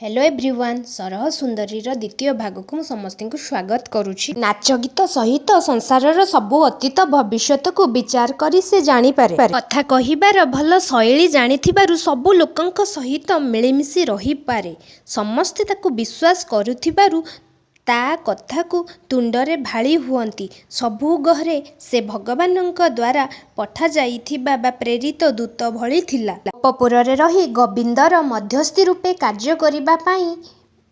Hello everyone सरह सुंदरीर द्वितीय भाग को समस्त को स्वागत करुछि। नाच गीत सहित संसारर सबु अतीत भविष्यत को विचार करी से जानी पारे। कथा कहिबार भल शैली जानिथिबारु सबु लोकंक सहित मिलिमिशि रही पारे। समस्ते ताकू विश्वास करुथिबारु ता कथा को तुंडरे भाली हुअंती। सबु गहरे से भगवानंक द्वारा पठा जाइथिबा बा प्रेरित दूत भली थिला। गोपपुरे रही गोविंदर मध्यस्थी रूपे कार्य करिबा पाई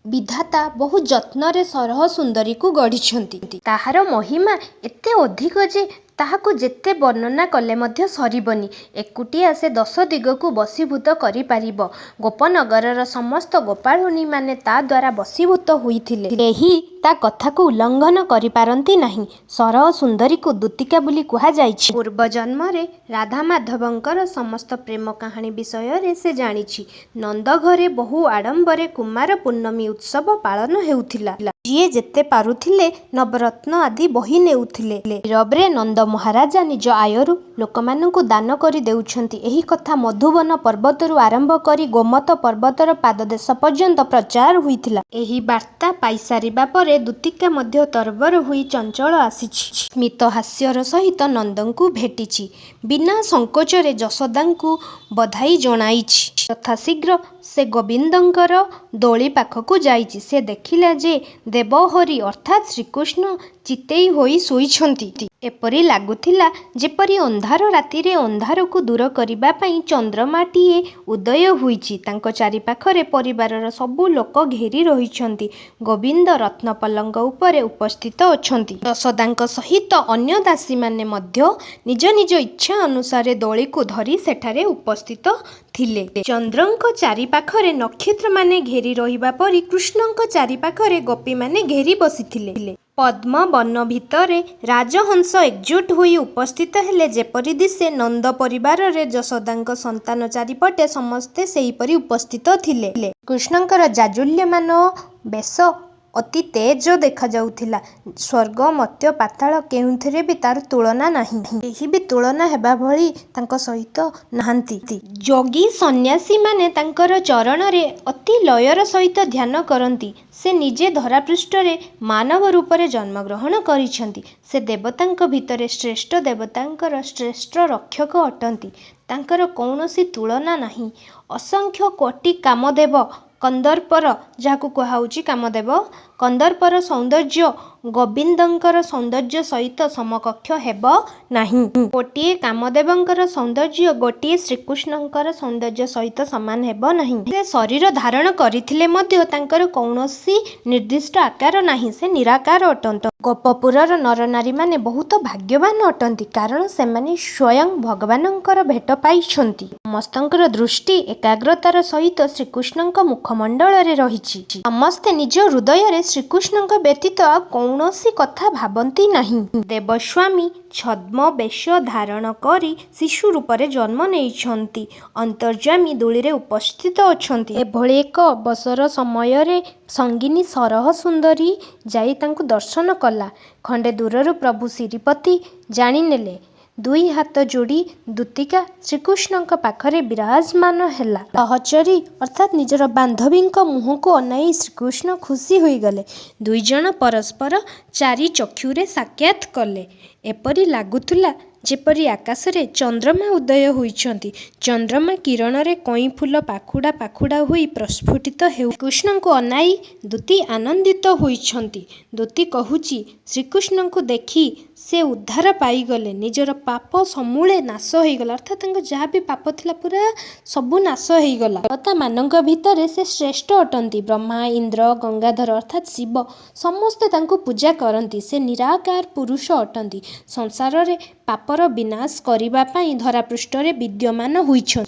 विधाता बहु जत्न सरह सुंदरी को गढ़िछंती। ताहार महिमा एते अधिक जे ताहाकु जेते वर्णना कले मध्य सरीबनी। एकुटिया से 10 दिग को बसीभूत करि पारिबो। गोपनगरर समस्त गोपाळुनी माने ता द्वारा बसीभूत होइथिले। एही ता कथा को उल्लंघन करि पारंती नाही। सरह सुंदरी को दूतिका बोली कुहा जाइछि। पूर्व जन्म रे राधा माधवंकर समस्त प्रेम कहानी विषय रे से जानिछि। नंद घरे बहु आडंबरे कुमार पूर्णमी उत्सव पालन हेउथिला। जिए जेते पारुथिले नवरत्न आदि बही नेउथिले। नीरबरे नंद महाराजा निज आयरु लोकमानंकु दान करि देउछंती। एही कथा मधुबन पर्वतरु आरंभ करी गोमत पर्वतर पाददेश पर्यंत प्रचार हुइथिला। एही वार्ता पाई सारिबा परे दूतिका मध्य तरबर हुई चंचल आसिछि। स्मित हास्यर सहित नंदंकु भेटिछि। बिना संकोचरे जशोदांकु बधाई जणाइछि। यथाशीघ्र से गोविंदंकर दोली पाखकु जाइछि। से देखिला जे देवहरि अर्थात श्रीकृष्ण चितेई होई सोइछंती। एपरि लागुथिला जेपरि अंधार रातिरे अंधार को दूर करिबा पई चंद्रमाटीए उदय हुइछि। तांको चारि पाखरे परिवारर सबु लोक घेरी रहिछंती। गोविंद रत्न पलंग उपरे उपस्थित अछंती। यशोदांक सहित अन्य दासी माने मध्य निज निज इच्छा अनुसार दोली को धरी सेठारे उपस्थित थिले। चंद्रंक चारि पाखरे नक्षत्र माने घेरी रहिबा परि कृष्णंक चारि पाखरे गोपी माने घेरी बसिथिले। पद्म वन भितरे राजहंस एकजुट होई उपस्थित हेले। जेपरि दिसे नंद परिवार रे जशोदांक संतान चारिपटे समस्ते सेहीपरि उपस्थित थिले। कृष्णंकर जाजुल्यमान बेश अति तेज देखा जाउथिला। स्वर्ग मत्य पाताल केउंथिरे भी तार तुलना नाही। एही भी तुलना हेबा भली तांको सहित नाहंती। जोगी सन्यासी माने तांकर चरण रे अति लयर सहित ध्यान करंती। से निजे धरापृष्ठ रे मानव रूप रे जन्म ग्रहण करिछंती। से देवतांक भितरे श्रेष्ठ देवतांकर श्रेष्ठ रक्षक अटंती। तांकर कौनसी तुलना नाही। असंख्य कोटि कामदेव कंदर्पर जहाकु कहाउची कामदेव कंदर्पर सौंदर्य गोविंदंकर सौंदर्य सहित समकक्ष हेब नाही। गोटिए कामदेवंकर सौंदर्य गोटिए श्रीकृष्णंकर सौंदर्य सहित समान हेब नाही। से शरीर धारण करिथिले मध्य तांकर कौनसी निर्दिष्ट आकार नाही। से निराकार अटंत। गोपपुरर नर नारी माने बहुत भाग्यवान अटंती। कारण से माने स्वयं भगवानंकर भेट पाइछंती। समस्तंकर दृष्टि एकाग्रतार सहित श्रीकृष्णंक मुखमंडल रे रहिछि। समस्ते निज हृदय रे श्रीकृष्णंक व्यतीत कौनसी कथा भाबंती नाही। देवस्वामी छद्म वेश धारण करी शिशु रूप रे जन्म नेइछंती। अंतर्जामी दूली उपस्थित अछंती। एभଳି एक अवसर समय रे संगिनी सरह सुंदरी जाई तांकु दर्शन कला। खंडे दूररु प्रभु श्रीपति जानिनेले। दुई हाथ जोड़ी दूतिका श्रीकृष्णंक पाखरे विराजमान हेला। सहचरी अर्थात निजर बांधवींक मुह को अनाई श्रीकृष्ण खुशी होई गले। दुई जन परस्पर चारि चक्षुरे साक्षात कले। एपरि लागुथुला जेपरि आकाश रे चंद्रमा उदय होइछंती। चंद्रमा किरण रे कई फूल पाखुड़ा पाखुड़ा होई प्रस्फुटित हेउ। कृष्ण को अनाई दूती आनंदित होइछंती। दूती कहुची श्रीकृष्ण को देखी से उद्धार पाई गले। निजर पाप समूले नाश होई गला। अर्थात तांको जहाँ भी पाप थिला पूरा सबु नाश होई गला। देवता मानक भितरे से श्रेष्ठ अटंती। ब्रह्मा इंद्र गंगाधर अर्थात शिव समस्ते तांको पूजा करंती। से निराकार पुरुष अटंती। संसार रे पापर विनाश करिबा पई धरापृष्ठ रे विद्यमान होइछंती।